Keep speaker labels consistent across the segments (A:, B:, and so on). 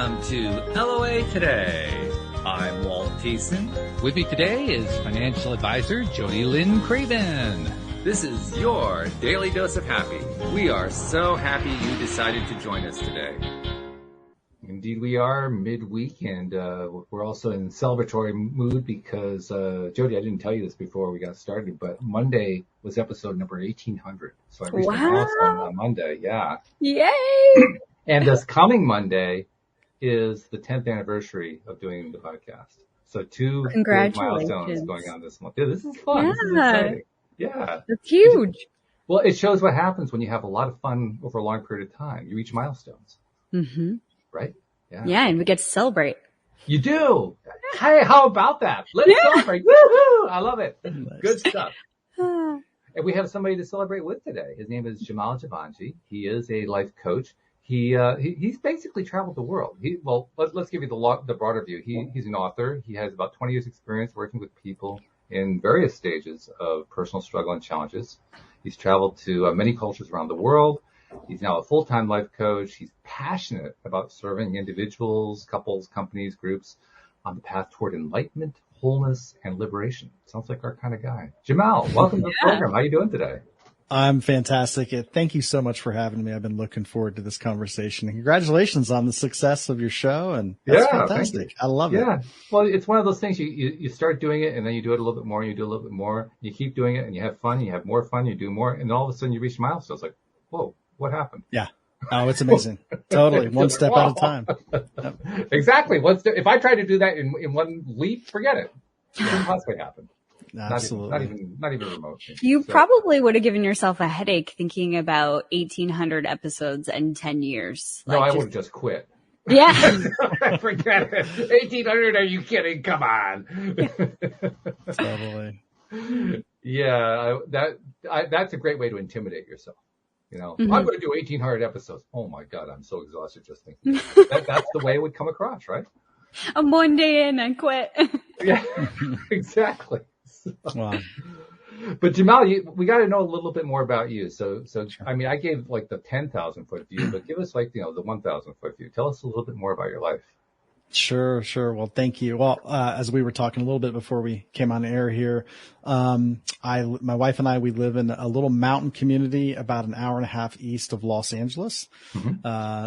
A: Welcome to LOA Today. I'm Walt Thiessen.
B: With me today is financial advisor Jody Lynn Craven.
A: This is your daily dose of happy. We are so happy you decided to join us today.
C: Indeed, we are midweek, and we're also in celebratory mood because, Jody, I didn't tell you this before we got started, but Monday was episode number 1800. So I reached a milestone on Monday. Yeah.
D: Yay!
C: And this coming Monday is the 10th anniversary of doing the podcast. So two big milestones going on this month. Yeah, this is fun.
D: Yeah.
C: This is exciting. Yeah.
D: That's huge.
C: Well, it shows what happens when you have a lot of fun over a long period of time. You reach milestones.
D: Mm-hmm.
C: Right? Yeah.
D: Yeah, and we get to celebrate.
C: You do. Hey, how about that? Let's celebrate. Woohoo! I love it. Good stuff. And we have somebody to celebrate with today. His name is Jamal Jivanjee. He is a life coach. He's basically traveled the world. Let's give you the broader view. He's an author. He has about 20 years experience working with people in various stages of personal struggle and challenges. He's traveled to many cultures around the world. He's now a full-time life coach. He's passionate about serving individuals, couples, companies, groups on the path toward enlightenment, wholeness, and liberation. Sounds like our kind of guy. Jamal, welcome to the program. How are you doing today?
E: I'm fantastic. Thank you so much for having me. I've been looking forward to this conversation. And congratulations on the success of your show. And that's fantastic. I love it.
C: Yeah. Well, it's one of those things you start doing it and then you do it a little bit more, and you do a little bit more. You keep doing it and you have fun, you have more fun, you do more. And all of a sudden you reach milestones like, whoa, what happened?
E: Yeah. Oh, it's amazing. Totally. One step at a time.
C: Yep. Exactly. If I try to do that in one leap, forget it. It couldn't possibly happen.
E: Absolutely.
C: Not even remote.
D: You probably would have given yourself a headache thinking about 1,800 episodes and 10 years.
C: No, I would have just quit.
D: Yeah.
C: Forget it. 1,800, are you kidding? Come on.
E: Totally.
C: Yeah, that's a great way to intimidate yourself. You know, I'm going to do 1,800 episodes. Oh my God, I'm so exhausted just thinking. That's the way it would come across, right?
D: I'm one day in, I quit.
C: Yeah, exactly.
E: Wow.
C: But Jamal, we got to know a little bit more about you. So sure. I mean, I gave like the 10,000 foot view, but give us the 1,000 foot view. Tell us a little bit more about your life.
E: Sure. Well, thank you. Well, as we were talking a little bit before we came on air here, my wife and I, we live in a little mountain community about an hour and a half east of Los Angeles.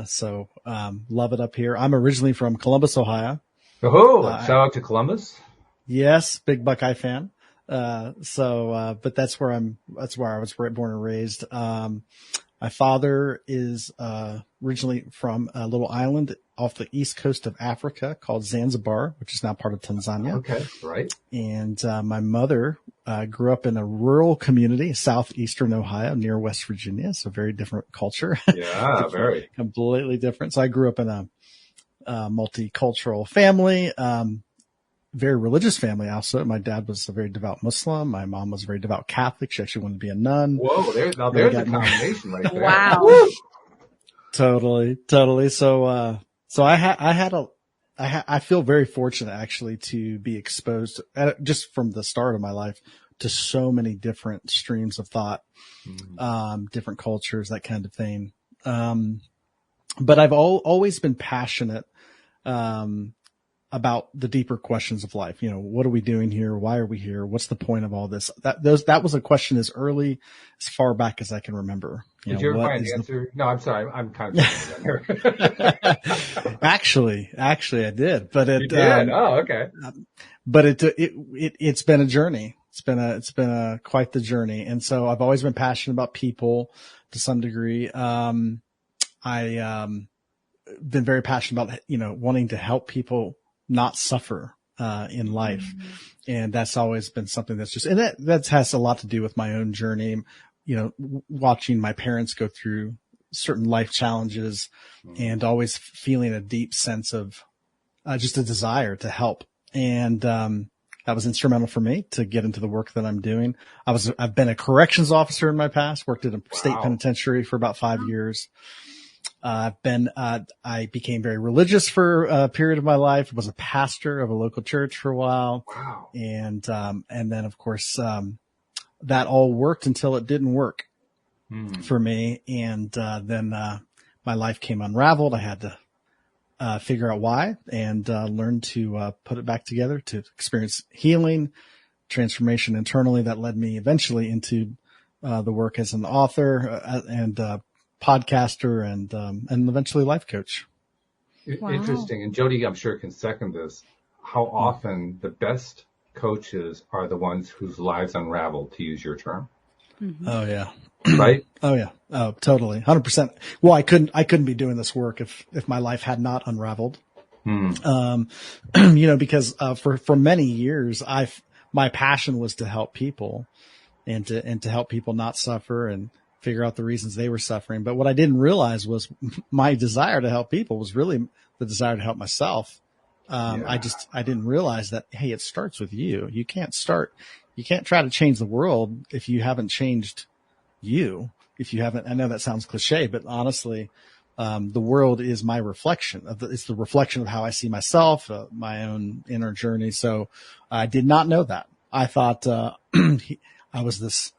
E: So love it up here. I'm originally from Columbus, Ohio.
C: Oh, shout out to Columbus.
E: Yes. Big Buckeye fan. But that's where I was born and raised. My father is, originally from a little island off the east coast of Africa called Zanzibar, which is now part of Tanzania.
C: Okay. Right.
E: And, my mother, grew up in a rural community, southeastern Ohio near West Virginia. So very different culture.
C: Yeah, very.
E: Completely different. So I grew up in a multicultural family, very religious family also. My dad was a very devout Muslim. My mom was a very devout Catholic. She actually wanted to be a nun.
C: Whoa, there's a combination right there.
D: Wow.
E: Totally. So I feel very fortunate actually to be exposed just from the start of my life to so many different streams of thought, different cultures, that kind of thing. But I've always been passionate, about the deeper questions of life. You know, what are we doing here? Why are we here? What's the point of all this? That was a question as far back as I can remember.
C: Did you ever find the answer? No, I'm sorry. I'm kind of
E: Actually, I did, but
C: you did. Oh, okay.
E: But it's been a journey. It's been quite the journey. And so I've always been passionate about people to some degree. Been very passionate about, wanting to help people not suffer, in life. And that's always been something that has a lot to do with my own journey. Watching my parents go through certain life challenges and always feeling a deep sense of, just a desire to help. And, that was instrumental for me to get into the work that I'm doing. I've been a corrections officer in my past, worked at a state penitentiary for about 5 years. I became very religious for a period of my life, was a pastor of a local church for a while.
C: Wow.
E: And then of course, that all worked until it didn't work for me. And, then, my life came unraveled. I had to, figure out why and learn to put it back together to experience healing, transformation internally that led me eventually into the work as an author and podcaster and eventually life coach.
C: Wow. Interesting. And Jody, I'm sure, can second this. How often the best coaches are the ones whose lives unravel, to use your term.
E: Mm-hmm. Oh, yeah.
C: Right?
E: Oh, yeah. Oh, totally. 100%. Well, I couldn't be doing this work if my life had not unraveled. Because for many years, my passion was to help people and to help people not suffer and figure out the reasons they were suffering. But what I didn't realize was my desire to help people was really the desire to help myself. I didn't realize that, hey, it starts with you. You can't try to change the world if you haven't changed you. If you haven't, I know that sounds cliche, but honestly, the world is my reflection it's the reflection of how I see myself, my own inner journey. So I did not know that. I thought, I was this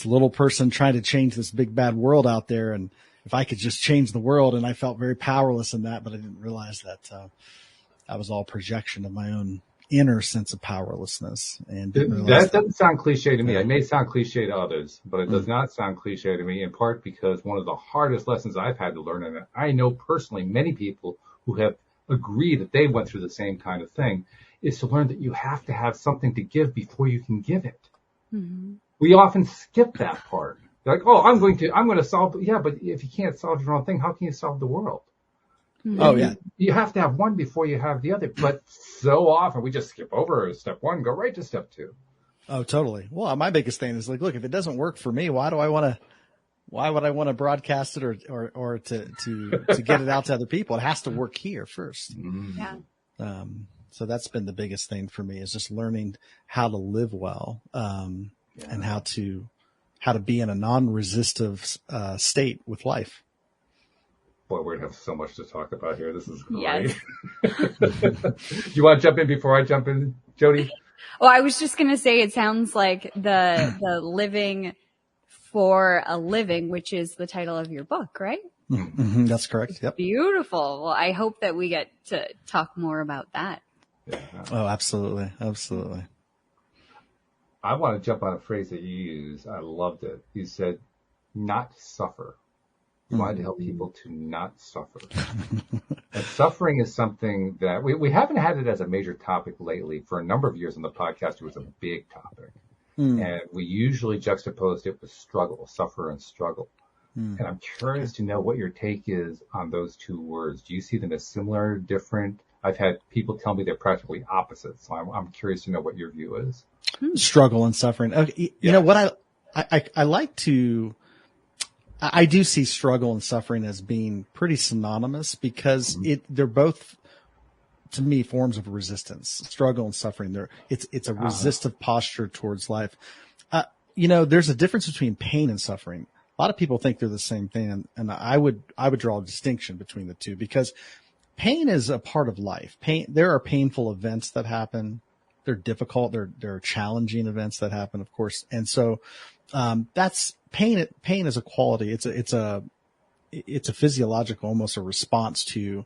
E: little person trying to change this big bad world out there. And if I could just change the world, and I felt very powerless in that, but I didn't realize that, that was all projection of my own inner sense of powerlessness. And
C: that doesn't sound cliche to me. It may sound cliche to others, but it does not sound cliche to me, in part because one of the hardest lessons I've had to learn, and I know personally many people who have agreed that they went through the same kind of thing, is to learn that you have to have something to give before you can give it. Mm-hmm. We often skip that part. They're like, oh, I'm going to solve. Yeah, but if you can't solve your own thing, how can you solve the world?
E: Oh, yeah.
C: You have to have one before you have the other. But so often we just skip over step one, go right to step two.
E: Oh, totally. Well, my biggest thing is like, look, if it doesn't work for me, why would I want to broadcast it or to get it out to other people? It has to work here first.
D: Yeah.
E: So that's been the biggest thing for me, is just learning how to live well, and how to be in a non-resistive state with life.
C: Boy, we're going to have so much to talk about here. This is great.
D: Yes.
C: Do you want to jump in before I jump in, Jody?
D: Well, I was just going to say, it sounds like the living for a living, which is the title of your book, right?
E: Mm-hmm, that's correct. Yep.
D: Beautiful. Well, I hope that we get to talk more about that.
C: Yeah.
E: Oh, absolutely. Absolutely.
C: I want to jump on a phrase that you used. I loved it. You said, not suffer. You wanted to help people to not suffer. And suffering is something that we haven't had it as a major topic lately. For a number of years on the podcast, it was a big topic. And we usually juxtaposed it with struggle, suffer and struggle. And I'm curious to know what your take is on those two words. Do you see them as similar, different? I've had people tell me they're practically opposite. So I'm curious to know what your view is.
E: Struggle and suffering. Okay, you know what I like to, I do see struggle and suffering as being pretty synonymous, because they're both, to me, forms of resistance. Struggle and suffering. It's a resistive posture towards life. There's a difference between pain and suffering. A lot of people think they're the same thing, and I would draw a distinction between the two, because pain is a part of life. There are painful events that happen. They're difficult. There are challenging events that happen, of course. And so, that's pain. Pain is a quality. It's a physiological, almost a response to,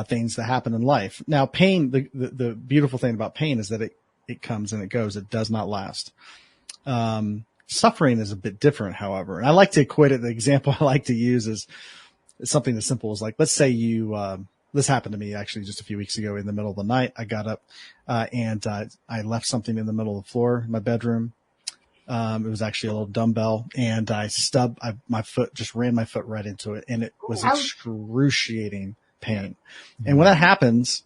E: things that happen in life. Now, pain, the beautiful thing about pain is that it comes and it goes. It does not last. Suffering is a bit different, however. And I like to equate it. The example I like to use is something as simple as, like, let's say this happened to me actually just a few weeks ago in the middle of the night. I got up, and I left something in the middle of the floor in my bedroom. It was actually a little dumbbell, and my foot just ran my foot right into it, and it was excruciating pain. And when that happens,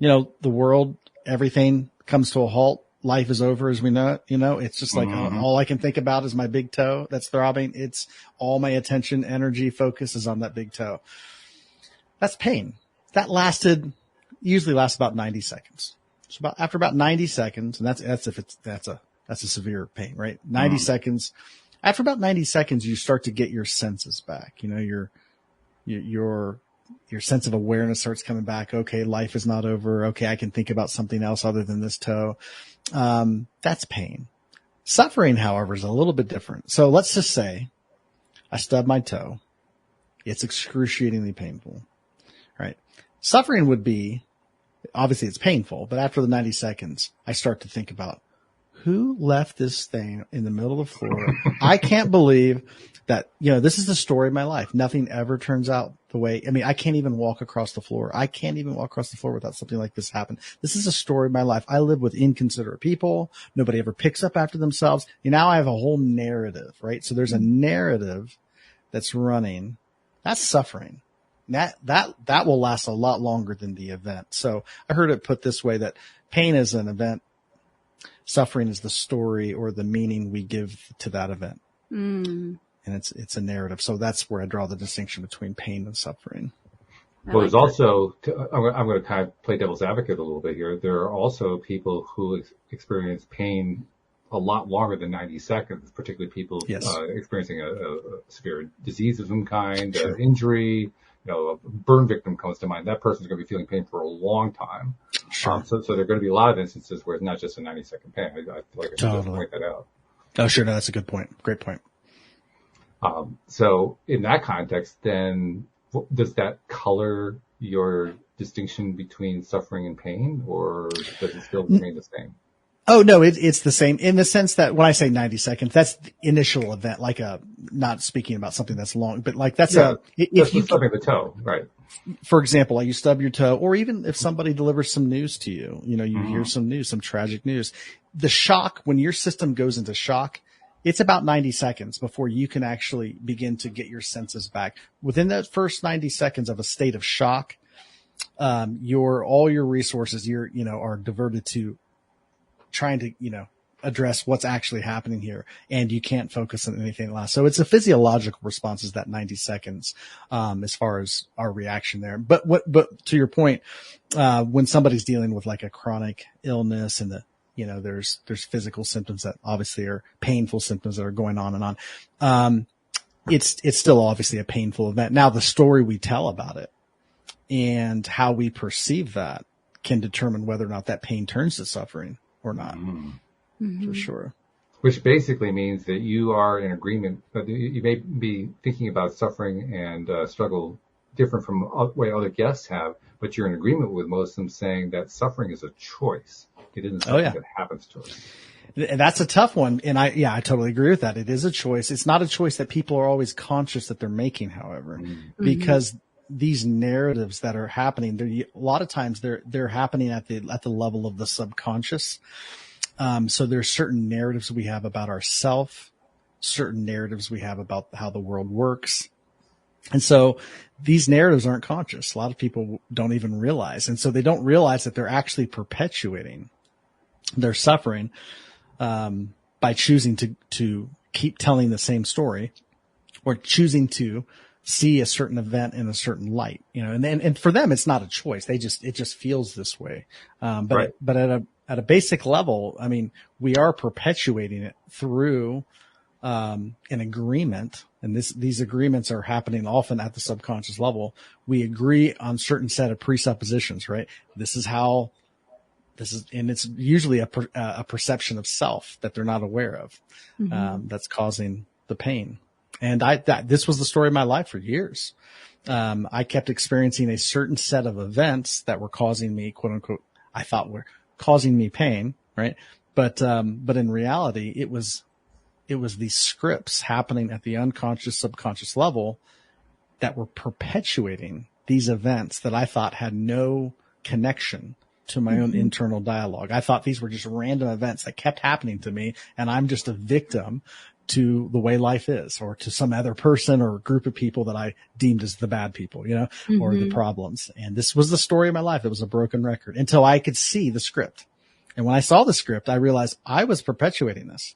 E: the world, everything comes to a halt. Life is over as we know it. It's just like all I can think about is my big toe that's throbbing. It's all my attention, energy, focus is on that big toe. That's pain. That usually lasts about 90 seconds. So after about 90 seconds, and that's a severe pain, right? 90 seconds. After about 90 seconds, you start to get your senses back. Your sense of awareness starts coming back. Okay, life is not over. Okay, I can think about something else other than this toe. That's pain. Suffering, however, is a little bit different. So let's just say I stub my toe. It's excruciatingly painful, right? Suffering would be, obviously it's painful, but after the 90 seconds, I start to think about who left this thing in the middle of the floor. I can't believe that, this is the story of my life. Nothing ever turns out the way, I can't even walk across the floor. I can't even walk across the floor without something like this happen. This is a story of my life. I live with inconsiderate people. Nobody ever picks up after themselves. Now I have a whole narrative, right? So there's a narrative that's running. That's suffering. That will last a lot longer than the event. So I heard it put this way, that pain is an event. Suffering is the story or the meaning we give to that event. And it's a narrative. So that's where I draw the distinction between pain and suffering.
C: Well, there's also, I'm going to kind of play devil's advocate a little bit here. There are also people who experience pain a lot longer than 90 seconds, particularly people experiencing a severe disease of some kind, injury. A burn victim comes to mind. That person's going to be feeling pain for a long time.
E: Sure.
C: So there are going to be a lot of instances where it's not just a 90-second pain. I feel like I should just point that out.
E: Oh, sure. No, that's a good point. Great point.
C: So in that context, then does that color your distinction between suffering and pain, or does it still remain the same?
E: Oh, no, it's the same in the sense that when I say 90 seconds, that's the initial event, like not speaking about something that's long, but like that's if you
C: stubbing the toe, right?
E: For example, like you stub your toe, or even if somebody delivers some news to you, you hear some news, some tragic news, the shock, when your system goes into shock, it's about 90 seconds before you can actually begin to get your senses back. Within that first 90 seconds of a state of shock, all your resources, are diverted to trying to, address what's actually happening here, and you can't focus on anything else. So it's a physiological response, is that 90 seconds, as far as our reaction there. But to your point, when somebody's dealing with like a chronic illness and there's physical symptoms that obviously are painful symptoms that are going on and on, it's still obviously a painful event. Now, the story we tell about it and how we perceive that can determine whether or not that pain turns to suffering or not. For sure.
C: Which basically means that you are in agreement. You may be thinking about suffering and struggle different from the way other guests have, but you're in agreement with most of them saying that suffering is a choice. It isn't something that happens to us.
E: And that's a tough one. And I totally agree with that. It is a choice. It's not a choice that people are always conscious that they're making, however, because these narratives that are happening, a lot of times they're happening at the level of the subconscious. So there's certain narratives we have about ourselves, certain narratives we have about how the world works. And so these narratives aren't conscious. A lot of people don't even realize. And so they don't realize that they're actually perpetuating their suffering, by choosing to keep telling the same story, or choosing to see a certain event in a certain light, and for them, it's not a choice. It just feels this way. But at a basic level, we are perpetuating it through, an agreement. And these agreements are happening often at the subconscious level. We agree on certain set of presuppositions, right? And it's usually a perception of self that they're not aware of, that's causing the pain. And this was the story of my life for years. I kept experiencing a certain set of events that were causing me, quote unquote, I thought were causing me pain, right? But in reality, it was these scripts happening at the unconscious, subconscious level that were perpetuating these events that I thought had no connection to my own internal dialogue. I thought these were just random events that kept happening to me, and I'm just a victim to the way life is, or to some other person or group of people that I deemed as the bad people, or the problems. And this was the story of my life. It was a broken record until I could see the script. And when I saw the script, I realized I was perpetuating this.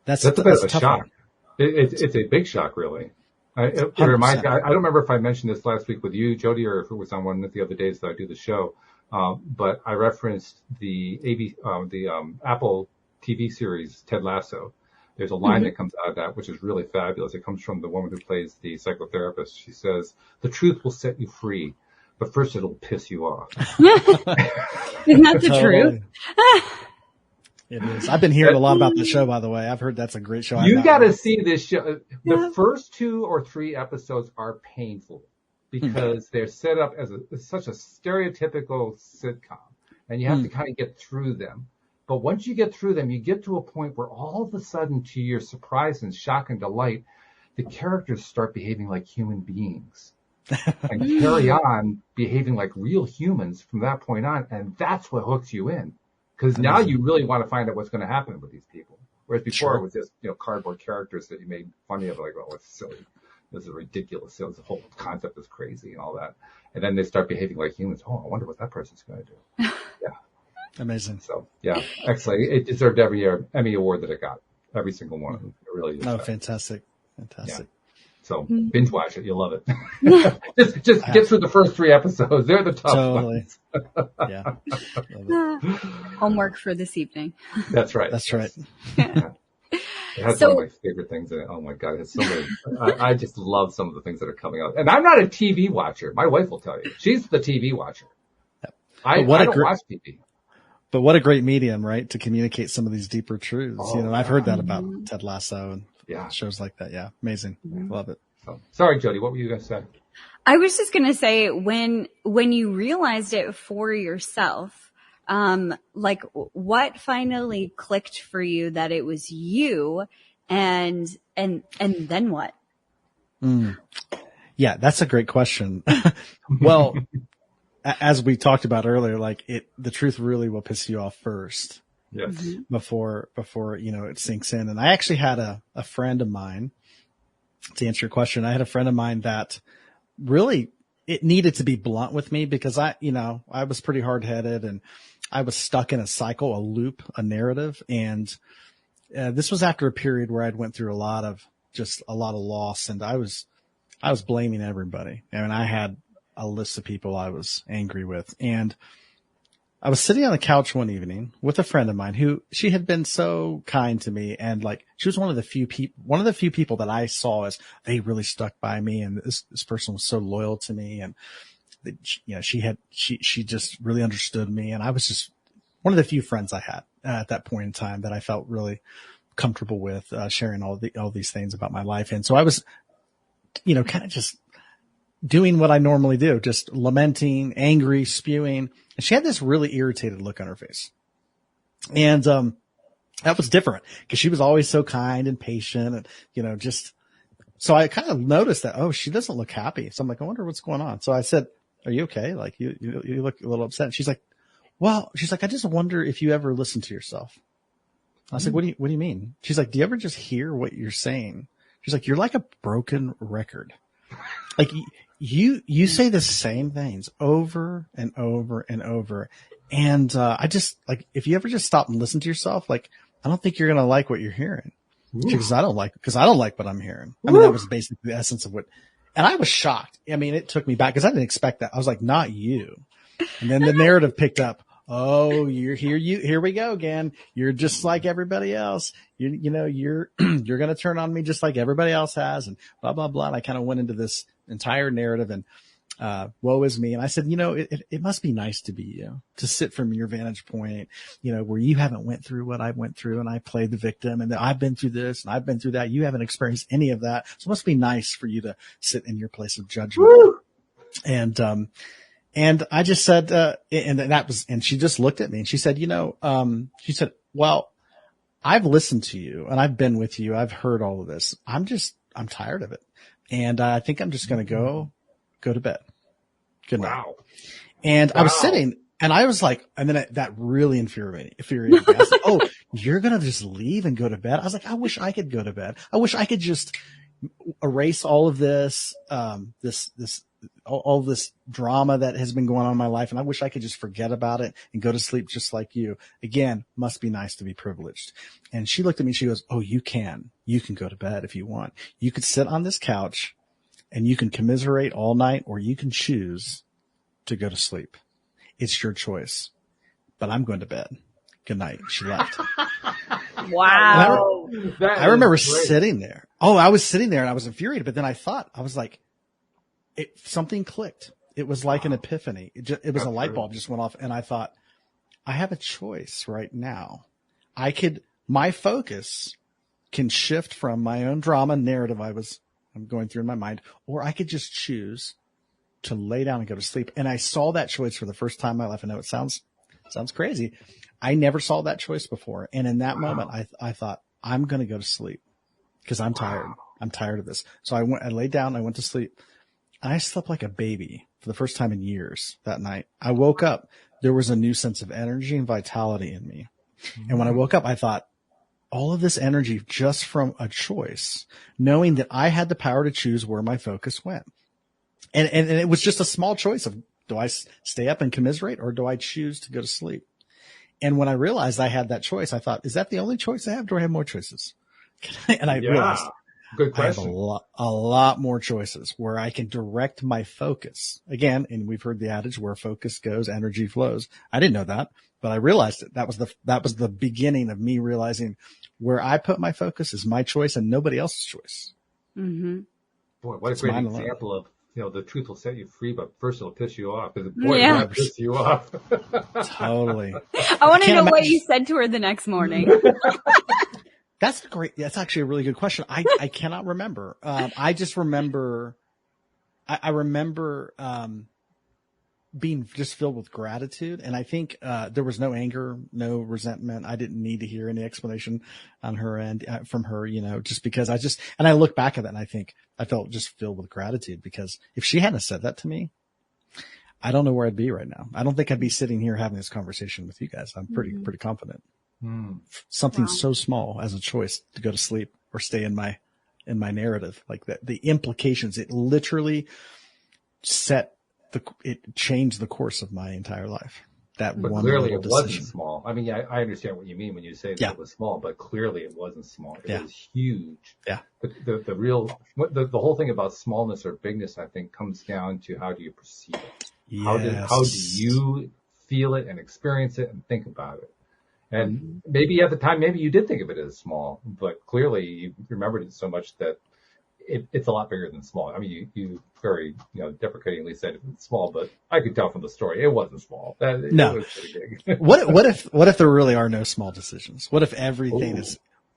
E: That's
C: a bit of a shock. It's a big shock, really. I don't remember if I mentioned this last week with you, Jody, or if it was on one of the other days that I do the show. But I referenced the Apple TV series, Ted Lasso. There's a line that comes out of that, which is really fabulous. It comes from the woman who plays the psychotherapist. She says, "The truth will set you free, but first it'll piss you off."
D: Isn't that the truth?
E: It is. I've been hearing a lot about the show, by the way. I've heard that's a great show.
C: You got to see this show. The first 2 or 3 episodes are painful. because they're set up as such a stereotypical sitcom, and you have to kind of get through them. But once you get through them, you get to a point where all of a sudden, to your surprise and shock and delight, the characters start behaving like human beings and carry on behaving like real humans from that point on. And that's what hooks you in, because now you really want to find out what's going to happen with these people. Whereas before it was just, cardboard characters that you made funny of, like, oh, it's silly. This is ridiculous. The whole concept is crazy and all that. And then they start behaving like humans. Oh, I wonder what that person's going to do. Yeah.
E: Amazing.
C: So, yeah, excellent. It deserved every Emmy award that it got. Every single one of them. It really is.
E: Oh, fantastic. Fantastic.
C: Yeah. So binge watch it. You'll love it. just get through the first 3 episodes. They're the tough ones.
E: Yeah.
D: Homework for this evening.
C: That's right.
E: That's right.
C: Yeah. It has one of my favorite things in it. Oh my God, it has so many. I just love some of the things that are coming out. And I'm not a TV watcher. My wife will tell you. She's the TV watcher. Yep. I don't watch TV.
E: But what a great medium, right? To communicate some of these deeper truths. I've heard that about Ted Lasso and shows like that. Yeah. Amazing. Love it.
C: So, sorry, Jody, what were you going to say?
D: I was just going to say, when you realized it for yourself, like what finally clicked for you that it was you, and then what?
E: Yeah, that's a great question. Well, as we talked about earlier, like the truth really will piss you off first.
C: Yes.
E: Before it sinks in. And I actually had a friend of mine, to answer your question, I had a friend of mine that really, it needed to be blunt with me, because I was pretty hard headed and I was stuck in a cycle, a loop, a narrative. And this was after a period where I'd went through a lot of loss, and I was blaming everybody. I mean, I had a list of people I was angry with, and I was sitting on the couch one evening with a friend of mine who, she had been so kind to me. And like, she was one of the few people that I saw as they really stuck by me. And this person was so loyal to me. And she just really understood me. And I was just one of the few friends I had at that point in time that I felt really comfortable with, sharing all these things about my life. And so I was, kind of just doing what I normally do, just lamenting, angry, spewing. And she had this really irritated look on her face. And, that was different because she was always so kind and patient and, so I kind of noticed that, oh, she doesn't look happy. So I'm like, I wonder what's going on. So I said, are you okay? Like you look a little upset. And she's like, I just wonder if you ever listen to yourself. I was like, what do you mean? She's like, do you ever just hear what you're saying? She's like, you're like a broken record. Like you say the same things over and over and over. And, I just like, if you ever just stop and listen to yourself, like, I don't think you're going to like what you're hearing. Because I don't like what I'm hearing. I mean, that was basically the essence of and I was shocked. I mean, it took me back because I didn't expect that. I was like, not you. And then the narrative picked up. Oh, here we go again. You're just like everybody else. You're going to turn on me just like everybody else has, and blah, blah, blah. And I kind of went into this entire narrative and, woe is me. And I said, it must be nice to be you, to sit from your vantage point, where you haven't went through what I went through, and I played the victim, and I've been through this and I've been through that. You haven't experienced any of that. So it must be nice for you to sit in your place of judgment. Woo! And I just said, and she just looked at me and she said, well, I've listened to you and I've been with you. I've heard all of this. I'm tired of it. And I think I'm just going to go to bed. Good night.
C: Wow.
E: And I was sitting and I was like, and then that really infuriated me. I was like, oh, you're going to just leave and go to bed? I was like, I wish I could go to bed. I wish I could just erase all of this, all this drama that has been going on in my life. And I wish I could just forget about it and go to sleep just like you. Again, must be nice to be privileged. And she looked at me and she goes, oh, you can go to bed if you want. You could sit on this couch and you can commiserate all night, or you can choose to go to sleep. It's your choice, but I'm going to bed. Good night. She left.
D: Wow.
E: I remember sitting there. Oh, I was sitting there and I was infuriated, but then I was like, something clicked. It was like an epiphany. It was a light bulb just went off. And I thought, I have a choice right now. My focus can shift from my own drama narrative I'm going through in my mind, or I could just choose to lay down and go to sleep. And I saw that choice for the first time in my life. I know it sounds crazy. I never saw that choice before. And in that moment, I thought, I'm going to go to sleep because I'm tired. I'm tired of this. So I laid down, I went to sleep, and I slept like a baby for the first time in years that night. I woke up. There was a new sense of energy and vitality in me. And when I woke up, I thought, all of this energy just from a choice, knowing that I had the power to choose where my focus went. And it was just a small choice of, do I stay up and commiserate or do I choose to go to sleep? And when I realized I had that choice, I thought, is that the only choice I have? Do I have more choices? And I realized
C: good question.
E: I have a lot more choices where I can direct my focus. Again, and we've heard the adage, where focus goes, energy flows. I didn't know that, but I realized it. That was the beginning of me realizing where I put my focus is my choice and nobody else's choice.
D: Mm-hmm.
C: Boy, what a great example of, the truth will set you free, but first it'll piss you off. Boy,
D: Yeah.
C: it'll piss you off.
E: Totally.
D: I want to know what you said to her the next morning.
E: That's actually a really good question. I cannot remember. I just remember, I remember, being just filled with gratitude. And I think, there was no anger, no resentment. I didn't need to hear any explanation on her end, from her, just because and I look back at that and I think I felt just filled with gratitude, because if she hadn't said that to me, I don't know where I'd be right now. I don't think I'd be sitting here having this conversation with you guys. I'm pretty confident. Something so small as a choice to go to sleep or stay in my narrative, like that, the implications, it literally it changed the course of my entire life. But
C: clearly it wasn't small. I mean, I understand what you mean when you say that it was small, but clearly it wasn't small. It was huge.
E: Yeah.
C: But the whole thing about smallness or bigness, I think, comes down to how do you perceive it?
E: Yes.
C: How do you feel it and experience it and think about it? And maybe at the time, maybe you did think of it as small, but clearly you remembered it so much that it's a lot bigger than small. I mean, you very, deprecatingly said it's small, but I could tell from the story it wasn't small.
E: No.
C: It was pretty big.
E: What if there really are no small decisions? What if everything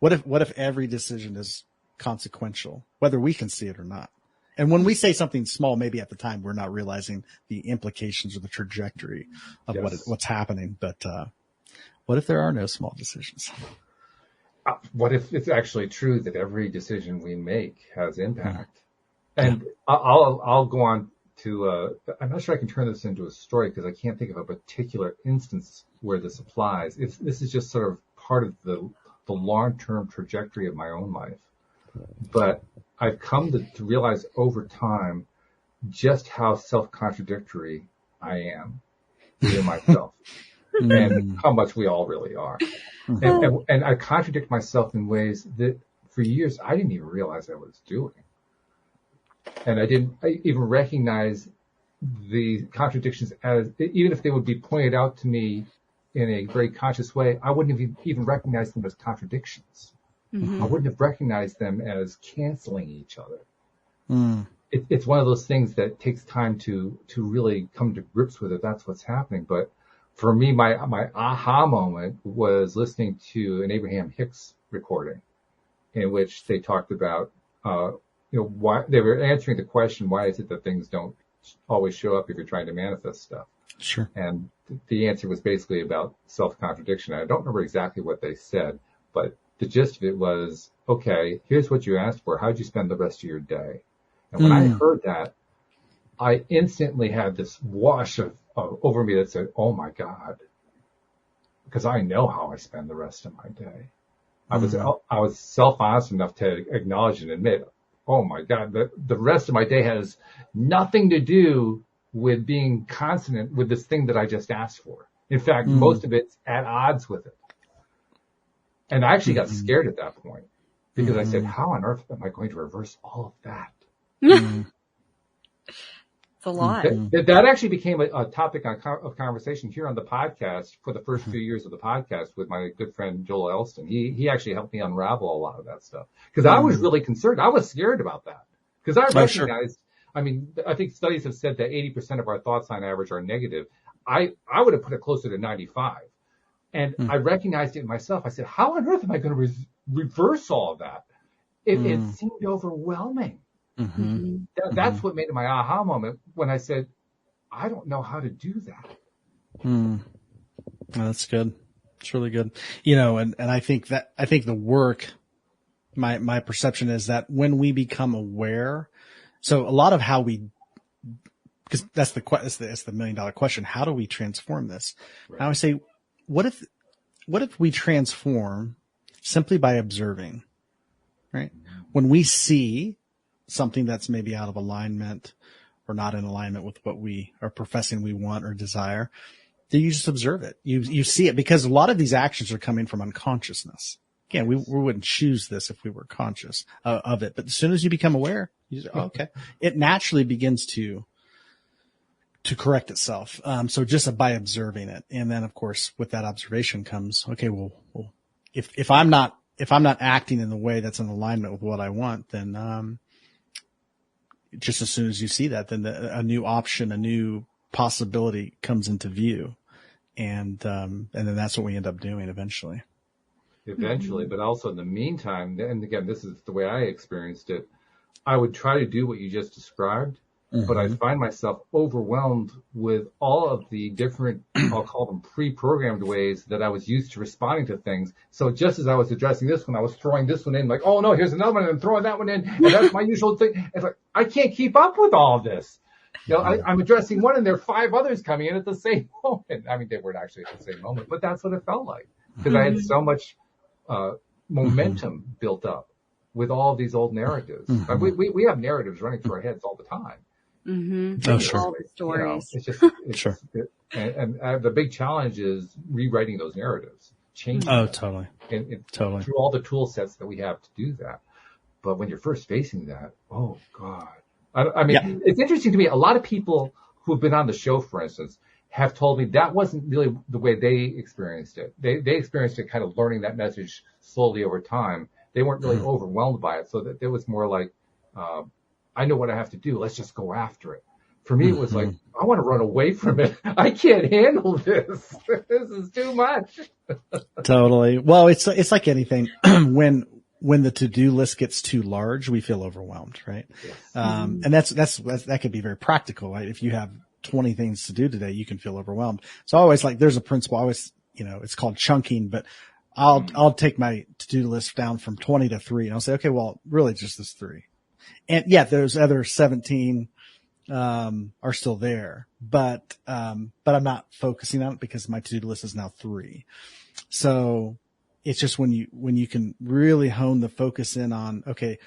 E: what if every decision is consequential, whether we can see it or not? And when we say something small, maybe at the time we're not realizing the implications or the trajectory of what's happening. But, what if there are no small decisions?
C: What if it's actually true that every decision we make has impact? And I'll go on to, I'm not sure I can turn this into a story because I can't think of a particular instance where this applies. This is just sort of part of the long-term trajectory of my own life. But I've come to realize over time just how self-contradictory I am within myself. And how much we all really are. And I contradict myself in ways that for years I didn't even realize I was doing. And I didn't even recognize the contradictions even if they would be pointed out to me in a very conscious way, I wouldn't have even recognized them as contradictions. I wouldn't have recognized them as canceling each other. It's one of those things that takes time to really come to grips with it. That's what's happening. But for me, my aha moment was listening to an Abraham Hicks recording in which they talked about, why they were answering the question, why is it that things don't always show up if you're trying to manifest stuff?
E: Sure.
C: And the answer was basically about self-contradiction. I don't remember exactly what they said, but the gist of it was, okay, here's what you asked for. How'd you spend the rest of your day? And when I heard that, I instantly had this wash over me that said, oh my God, because I know how I spend the rest of my day. I was self-honest enough to acknowledge and admit, oh my God, the rest of my day has nothing to do with being consonant with this thing that I just asked for. In fact, most of it's at odds with it. And I actually got scared at that point because I said, how on earth am I going to reverse all of that?
D: It's a lot.
C: That actually became a topic of conversation here on the podcast for the first few years of the podcast with my good friend Joel Elston. He actually helped me unravel a lot of that stuff because I was really concerned. I was scared about that because I recognized, I mean, I think studies have said that 80% of our thoughts on average are negative. I would have put it closer to 95. And I recognized it in myself. I said, how on earth am I going to reverse all of that? It seemed overwhelming.
E: Mm-hmm.
C: That's what made it my aha moment when I said, I don't know how to do that.
E: Oh, that's good. It's really good. And I think the work, my perception is that when we become aware, so a lot of how because that's the $1 million question. How do we transform this? Right. I would say, what if we transform simply by observing, right? When we see something that's maybe out of alignment or not in alignment with what we are professing we want or desire, then you just observe it. You see it, because a lot of these actions are coming from unconsciousness. Again, we wouldn't choose this if we were conscious of it. But as soon as you become aware, you say, oh, okay, it naturally begins to correct itself. So just by observing it. And then of course, with that observation comes, okay, well, if I'm not acting in the way that's in alignment with what I want, then, just as soon as you see that, then a new option, a new possibility comes into view. And then that's what we end up doing eventually.
C: But also in the meantime, and again, this is the way I experienced it, I would try to do what you just described, but I'd find myself overwhelmed with all of the different, I'll call them pre-programmed ways that I was used to responding to things. So just as I was addressing this one, I was throwing this one in, like, oh no, here's another one, and I'm throwing that one in, and that's my usual thing. It's like, I can't keep up with all of this. I'm addressing one, and there are 5 others coming in at the same moment. I mean, they weren't actually at the same moment, but that's what it felt like, because I had so much momentum built up with all of these old narratives. We have narratives running through our heads all the time.
E: Oh, sure.
D: All the stories.
C: It's just,
E: sure.
C: And the big challenge is rewriting those narratives, changing
E: them.
C: Totally.
E: Totally.
C: Through all the tool sets that we have to do that. But when you're first facing that, oh God. I mean, It's interesting to me. A lot of people who have been on the show, for instance, have told me that wasn't really the way they experienced it. They experienced it kind of learning that message slowly over time. They weren't really overwhelmed by it. So that it was more like, I know what I have to do. Let's just go after it. For me, it was like, I want to run away from it. I can't handle this. This is too much.
E: Totally. Well, it's like anything. When the to-do list gets too large, we feel overwhelmed, right?
C: Yes.
E: And that could be very practical, right? If you have 20 things to do today, you can feel overwhelmed. So I always there's a principle. I always, it's called chunking, but I'll take my to-do list down from 20 to 3, and I'll say, okay, well, really just this 3. And yeah, those other 17, are still there, but I'm not focusing on it because my to-do list is now 3. So it's just when you can really hone the focus in on, okay,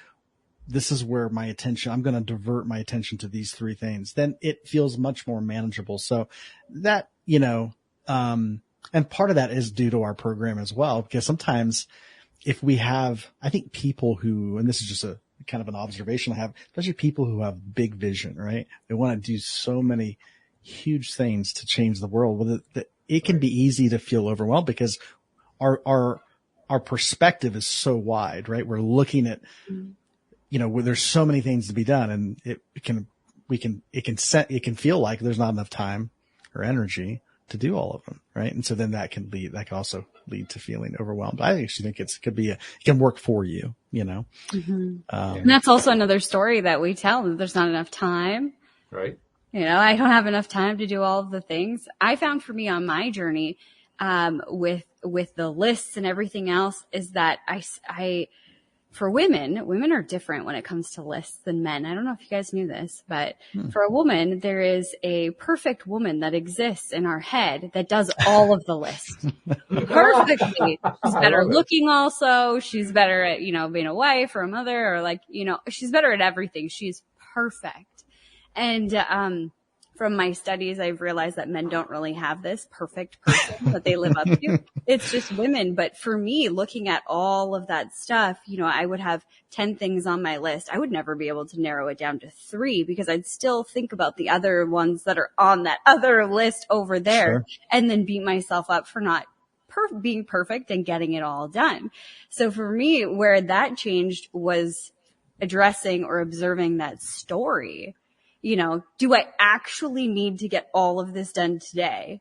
E: this is where my attention, I'm going to divert my attention to these 3 things, then it feels much more manageable. So that, and part of that is due to our program as well, because sometimes if we have, I think people who, and this is just a kind of an observation I have, especially people who have big vision, right? They want to do so many huge things to change the world. Well, it can be easy to feel overwhelmed because our perspective is so wide, right? We're looking at, where there's so many things to be done, and it can feel like there's not enough time or energy to do all of them, right? And so then that can also lead to feeling overwhelmed. I actually think it can work for you,
D: and that's also another story that we tell, that there's not enough time,
C: right?
D: I don't have enough time to do all of the things. I found for me on my journey, with the lists and everything else, is that I for women are different when it comes to lists than men. I don't know if you guys knew this, but for a woman, there is a perfect woman that exists in our head that does all of the lists perfectly. She's better looking also. She's better at, being a wife or a mother, or she's better at everything. She's perfect. And, from my studies, I've realized that men don't really have this perfect person that they live up to. It's just women. But for me, looking at all of that stuff, I would have 10 things on my list. I would never be able to narrow it down to 3 because I'd still think about the other ones that are on that other list over there, and then beat myself up for not being perfect and getting it all done. So for me, where that changed was addressing or observing that story. Do I actually need to get all of this done today?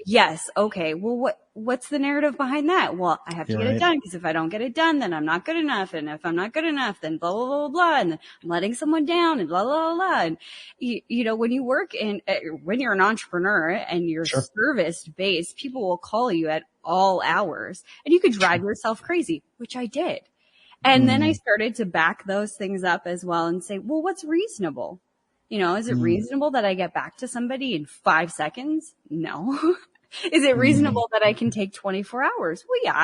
D: Yes. Okay. Well, what's the narrative behind that? Well, I have to get it done, because if I don't get it done, then I'm not good enough. And if I'm not good enough, then blah, blah, blah, blah. And I'm letting someone down and blah, blah, blah. And you know, when you work when you're an entrepreneur and you're service based, people will call you at all hours and you could drive yourself crazy, which I did. And then I started to back those things up as well and say, well, what's reasonable? You know, is it reasonable that I get back to somebody in 5 seconds? No. Is it reasonable that I can take 24 hours? Well, yeah,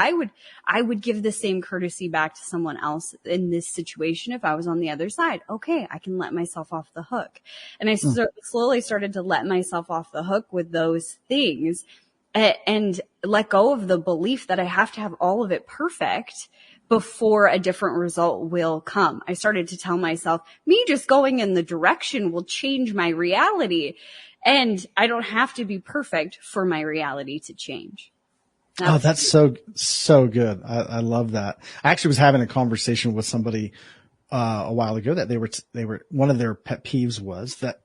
D: I would give the same courtesy back to someone else in this situation if I was on the other side. Okay, I can let myself off the hook. And I slowly started to let myself off the hook with those things and let go of the belief that I have to have all of it perfect before a different result will come. I started to tell myself, me just going in the direction will change my reality. And I don't have to be perfect for my reality to change.
E: That's so good. I love that. I actually was having a conversation with somebody a while ago that they were one of their pet peeves was that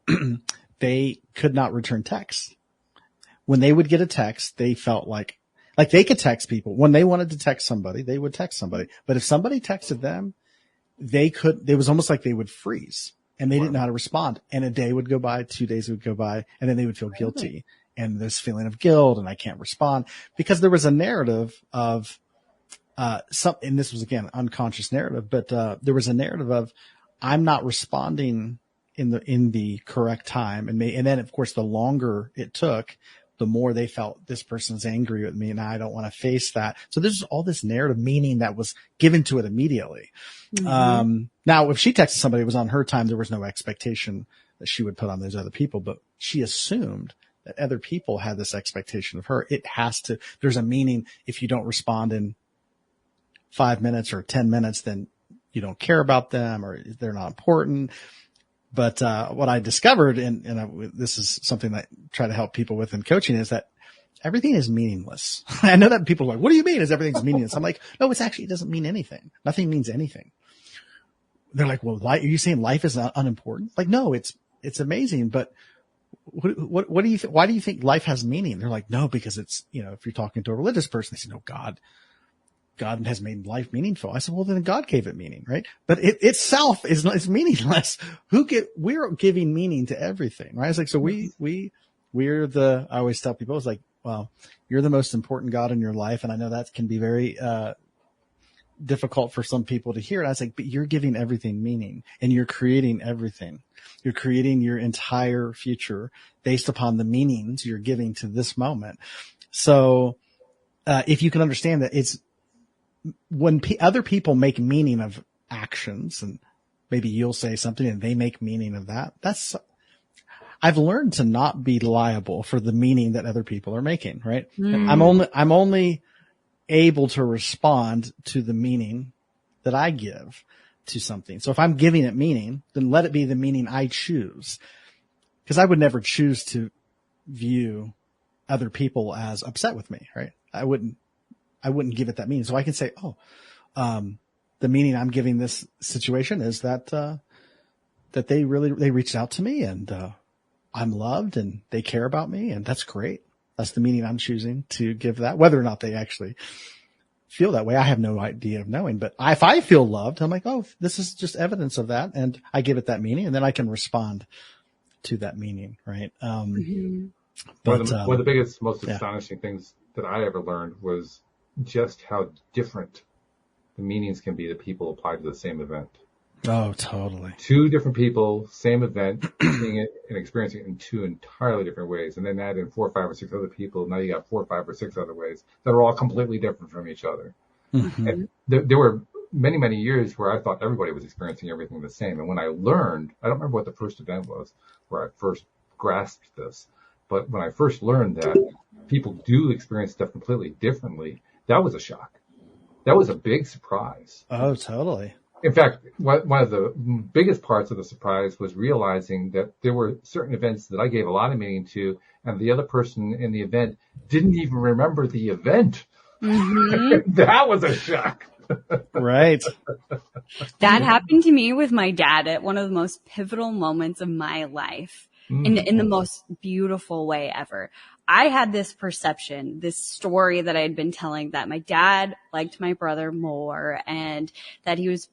E: they could not return texts. When they would get a text, they felt like they could text people. When they wanted to text somebody, they would text somebody. But if somebody texted them, it was almost like they would freeze and they didn't know how to respond. And a day would go by, 2 days would go by, and then they would feel guilty and this feeling of guilt and I can't respond because there was a narrative of, and this was again, unconscious narrative, but, there was a narrative of I'm not responding in the correct time. And then of course, the longer it took, the more they felt this person's angry with me and I don't want to face that. So there's all this narrative meaning that was given to it immediately. Now, if she texted somebody, it was on her time. There was no expectation that she would put on those other people, but she assumed that other people had this expectation of her. There's a meaning. If you don't respond in 5 minutes or 10 minutes, then you don't care about them or they're not important. But what I discovered, and this is something that I try to help people with in coaching, is that everything is meaningless. I know that people are like, what do you mean is everything's meaningless? I'm like, no, it doesn't mean anything. Nothing means anything. They're like, well, are you saying life is not unimportant? Like, no, it's amazing. But what do you why do you think life has meaning? They're like, no, because it's, if you're talking to a religious person, they say, no, God has made life meaningful. I said, well, then God gave it meaning, right? But it itself is meaningless. We're giving meaning to everything, right? It's like, so I always tell people, it's like, well, you're the most important God in your life. And I know that can be very, difficult for some people to hear. And I was like, but you're giving everything meaning and you're creating everything. You're creating your entire future based upon the meanings you're giving to this moment. So, if you can understand that it's, when other people make meaning of actions and maybe you'll say something and they make meaning of that, I've learned to not be liable for the meaning that other people are making, right? I'm only able to respond to the meaning that I give to something. So if I'm giving it meaning, then let it be the meaning I choose. Because I would never choose to view other people as upset with me, right? I wouldn't give it that meaning. So I can say, the meaning I'm giving this situation is that they reached out to me and, I'm loved and they care about me and that's great. That's the meaning I'm choosing to give that. Whether or not they actually feel that way, I have no idea of knowing. But if I feel loved, I'm like, oh, this is just evidence of that. And I give it that meaning and then I can respond to that meaning, right?
C: One of the biggest, most astonishing things that I ever learned was just how different the meanings can be that people apply to the same event.
E: Oh, totally.
C: Two different people, same event, seeing it and experiencing it in two entirely different ways. And then add in 4, 5, or 6 other people. Now you got 4, 5, or 6 other ways that are all completely different from each other. Mm-hmm. And there were many, many years where I thought everybody was experiencing everything the same. And when I learned, I don't remember what the first event was where I first grasped this, but when I first learned that people do experience stuff completely differently, that was a shock. That was a big surprise.
E: Oh, totally.
C: In fact, one of the biggest parts of the surprise was realizing that there were certain events that I gave a lot of meaning to, and the other person in the event didn't even remember the event. Mm-hmm. That was a shock.
E: Right.
D: That happened to me with my dad at one of the most pivotal moments of my life. in the most beautiful way ever. I had this perception, this story that I had been telling, that my dad liked my brother more and that he was,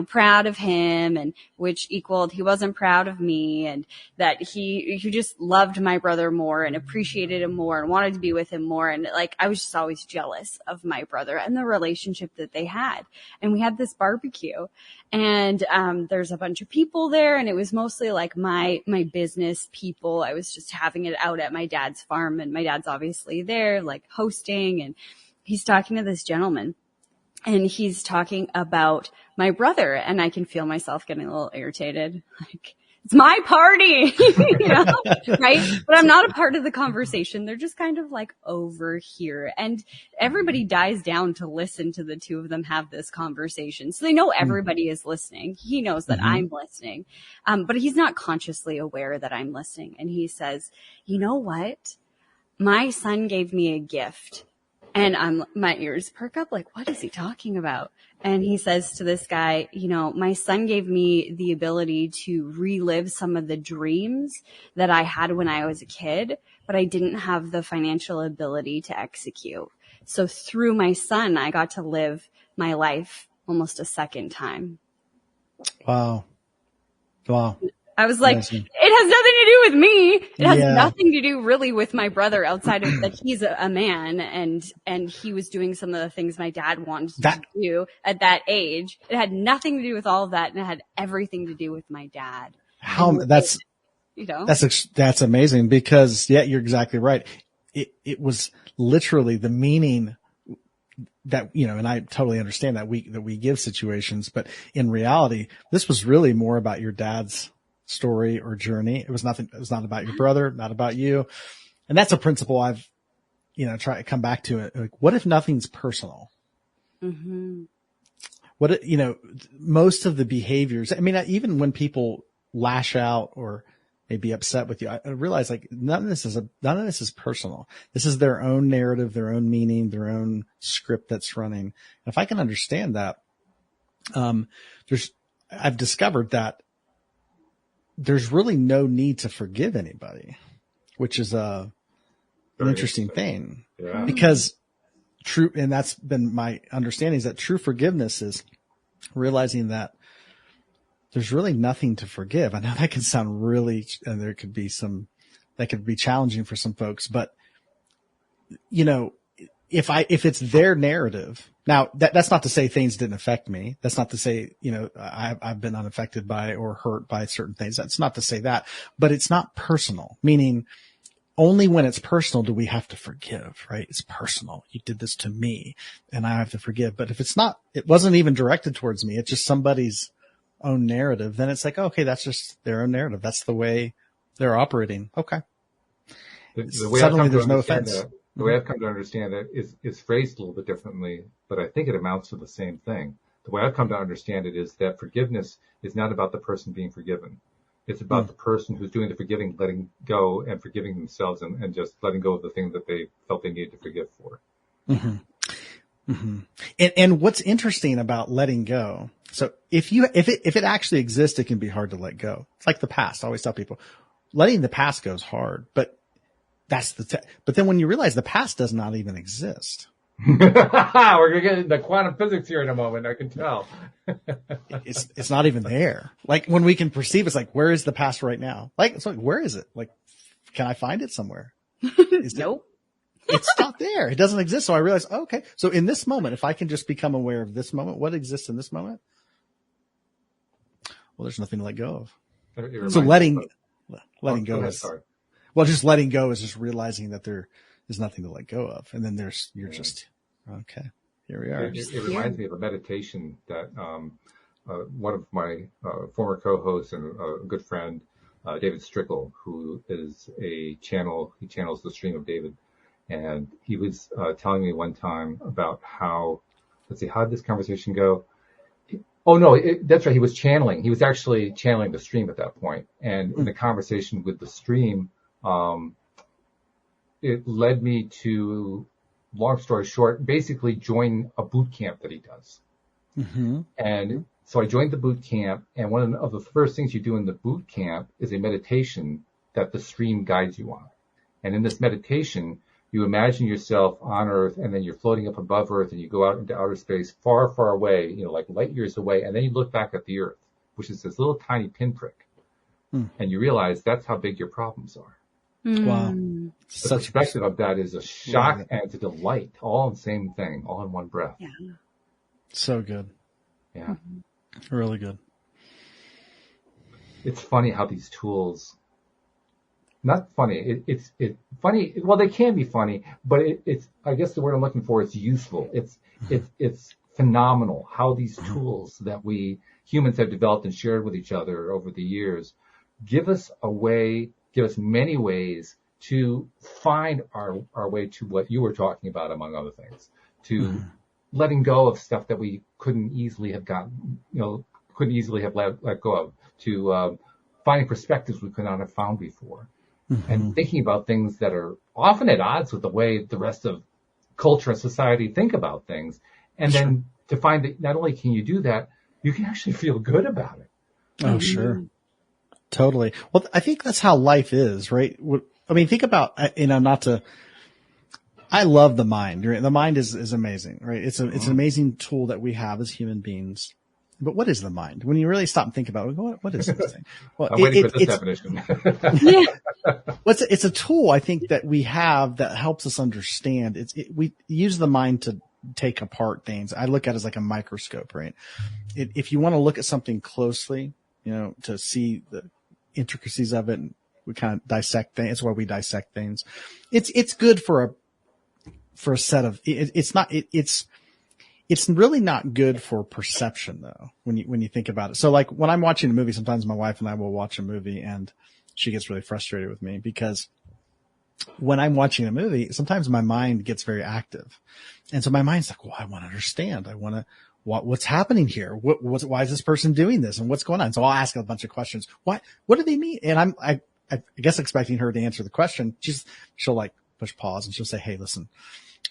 D: proud of him, and which equaled he wasn't proud of me, and that he just loved my brother more and appreciated him more and wanted to be with him more. And like, I was just always jealous of my brother and the relationship that they had. And we had this barbecue, and there's a bunch of people there, and it was mostly like my business people. I was just having it out at my dad's farm, and my dad's obviously there, like hosting, and he's talking to this gentleman, and he's talking about my brother, and I can feel myself getting a little irritated. Like, it's my party, right? But I'm not a part of the conversation. They're just kind of like over here, and everybody dies down to listen to the two of them have this conversation. So they know everybody is listening. He knows that I'm listening. But he's not consciously aware that I'm listening. And he says, you know what? My son gave me a gift. And my ears perk up, like, what is he talking about? And he says to this guy, my son gave me the ability to relive some of the dreams that I had when I was a kid, but I didn't have the financial ability to execute. So through my son, I got to live my life almost a second time.
E: Wow.
D: I was like, Amazing. It has nothing to do with me. It has nothing to do really with my brother, outside of that he's a man, and he was doing some of the things my dad wanted to do at that age. It had nothing to do with all of that, and it had everything to do with my dad.
E: That's amazing, because you're exactly right. It was literally the meaning that, and I totally understand that we give situations, but in reality, this was really more about your dad's story or journey. It was not about your brother, not about you. And that's a principle I've, tried to come back to it. Like, what if nothing's personal? Mm-hmm. What, most of the behaviors, even when people lash out or may be upset with you, I realize, like, none of this is personal. This is their own narrative, their own meaning, their own script that's running. And if I can understand that, I've discovered that there's really no need to forgive anybody, which is an interesting thing. Yeah. Because and that's been my understanding, is that true forgiveness is realizing that there's really nothing to forgive. I know that can sound really, and that could be challenging for some folks, but if it's their narrative, now that's not to say things didn't affect me. That's not to say, I've been unaffected by or hurt by certain things. That's not to say that, but it's not personal, meaning only when it's personal do we have to forgive, right? It's personal. You did this to me and I have to forgive. But if it wasn't even directed towards me, it's just somebody's own narrative, then it's like, okay, that's just their own narrative. That's the way they're operating. Okay.
C: Suddenly there's no offense. The way I've come to understand it is phrased a little bit differently, but I think it amounts to the same thing. The way I've come to understand it is that forgiveness is not about the person being forgiven. It's about the person who's doing the forgiving, letting go and forgiving themselves and just letting go of the thing that they felt they needed to forgive for. Mm-hmm.
E: Mm-hmm. And what's interesting about letting go, so if it actually exists, it can be hard to let go. It's like the past. I always tell people, letting the past go is hard, but but then when you realize the past does not even exist.
C: We're going to get into quantum physics here in a moment. I can tell.
E: It's not even there. Like, when we can perceive, it's like, where is the past right now? Like, it's like, where is it? Like, can I find it somewhere?
D: Nope.
E: It's not there. It doesn't exist. So I realize, okay. So in this moment, if I can just become aware of this moment, what exists in this moment? Well, there's nothing to let go of. So letting go is, just letting go is just realizing that there is nothing to let go of. And then you're just, okay, here we are.
C: It reminds me of a meditation that, one of my, former co-hosts and a good friend, David Strickle, who is he channels the stream of David. And he was, telling me one time about how did this conversation go? Oh, no, that's right. He was actually channeling the stream at that point. And in the conversation with the stream, it led me to, long story short, basically join a boot camp that he does. Mm-hmm. And so I joined the boot camp, and one of the first things you do in the boot camp is a meditation that the stream guides you on. And in this meditation, you imagine yourself on Earth, and then you're floating up above Earth, and you go out into outer space far, far away, like light years away, and then you look back at the Earth, which is this little tiny pinprick, and you realize that's how big your problems are.
E: Wow.
C: The perspective of that is a shock and it's a delight, all in the same thing, all in one breath.
D: Yeah.
E: So good.
C: Yeah.
E: Really good.
C: It's funny how these tools, not funny, it's funny. Well, they can be funny, but it's, I guess the word I'm looking for is useful. It's phenomenal how these tools that we humans have developed and shared with each other over the years give us many ways to find our way to what you were talking about, among other things, to letting go of stuff that we couldn't easily have gotten, couldn't easily have let go of, to finding perspectives we could not have found before, and thinking about things that are often at odds with the way the rest of culture and society think about things. And then to find that not only can you do that, you can actually feel good about it.
E: Oh, sure. Totally. Well, I think that's how life is, right? I mean, think about, I love the mind. Right? The mind is amazing, right? It's an amazing tool that we have as human beings. But what is the mind? When you really stop and think about it, what is this thing? Well,
C: I'm waiting for this definition.
E: It's a tool, I think, that we have that helps us understand. We use the mind to take apart things. I look at it as like a microscope, right? If you want to look at something closely, to see the intricacies of it, and we kind of dissect things. That's why we dissect things. It's good for a set of, it's really not good for perception though, when you think about it. So like when I'm watching a movie, sometimes my wife and I will watch a movie and she gets really frustrated with me because when I'm watching a movie, sometimes my mind gets very active. And so my mind's like, well, I want to understand. I want to, what's happening here? Why is this person doing this? And what's going on? So I'll ask a bunch of questions. What do they mean? And I guess expecting her to answer the question. She'll like push pause and she'll say, hey, listen,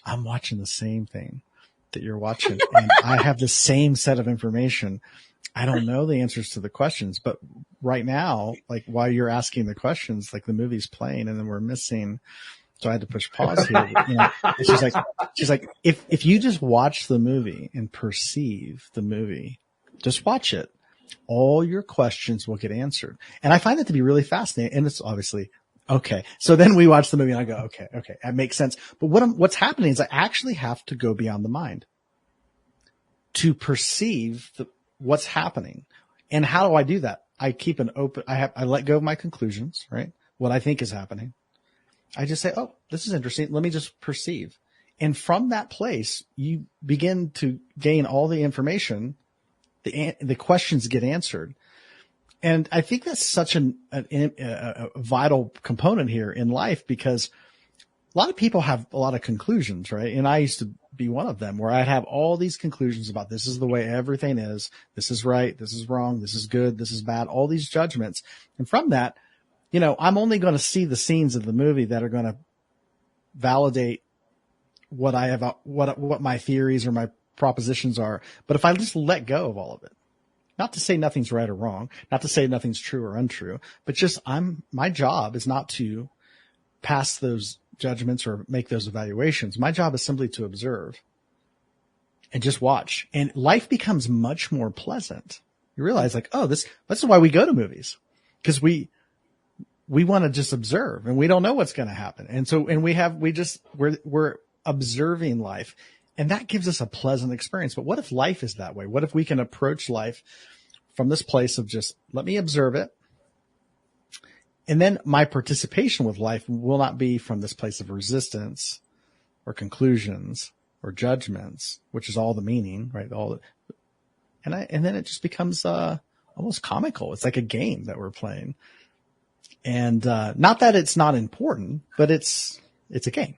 E: I'm watching the same thing that you're watching and I have the same set of information. I don't know the answers to the questions, but right now, like while you're asking the questions, like the movie's playing and then we're missing. So I had to push pause here. She's like, if you just watch the movie and perceive the movie, just watch it. All your questions will get answered. And I find that to be really fascinating. And it's obviously, okay. So then we watch the movie and I go, okay, that makes sense. But what's happening is I actually have to go beyond the mind to perceive what's happening. And how do I do that? I keep an open, I let go of my conclusions, right? What I think is happening. I just say, oh, this is interesting. Let me just perceive. And from that place, you begin to gain all the information. The questions get answered. And I think that's such a vital component here in life because a lot of people have a lot of conclusions, right? And I used to be one of them where I'd have all these conclusions about this is the way everything is. This is right. This is wrong. This is good. This is bad. All these judgments. And from that, I'm only going to see the scenes of the movie that are going to validate what I have, what my theories or my propositions are. But if I just let go of all of it, not to say nothing's right or wrong, not to say nothing's true or untrue, but just my job is not to pass those judgments or make those evaluations. My job is simply to observe and just watch. And life becomes much more pleasant. You realize like, oh, this is why we go to movies because we want to just observe and we don't know what's going to happen. And so, and we're observing life and that gives us a pleasant experience. But what if life is that way? What if we can approach life from this place of just let me observe it. And then my participation with life will not be from this place of resistance or conclusions or judgments, which is all the meaning, right? And then it just becomes, almost comical. It's like a game that we're playing. And, not that it's not important, but it's a game.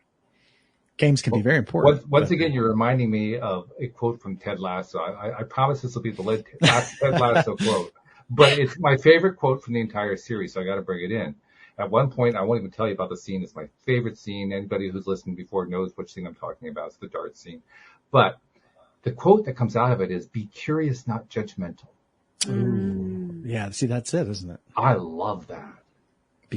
E: Games can be very important.
C: Once again, you're reminding me of a quote from Ted Lasso. I promise this will be the last Ted Lasso quote, but it's my favorite quote from the entire series, so I got to bring it in. At one point, I won't even tell you about the scene. It's my favorite scene. Anybody who's listened before knows which scene I'm talking about. It's the dart scene. But the quote that comes out of it is, be curious, not judgmental.
E: Ooh. Yeah, see, that's it, isn't it?
C: I love that.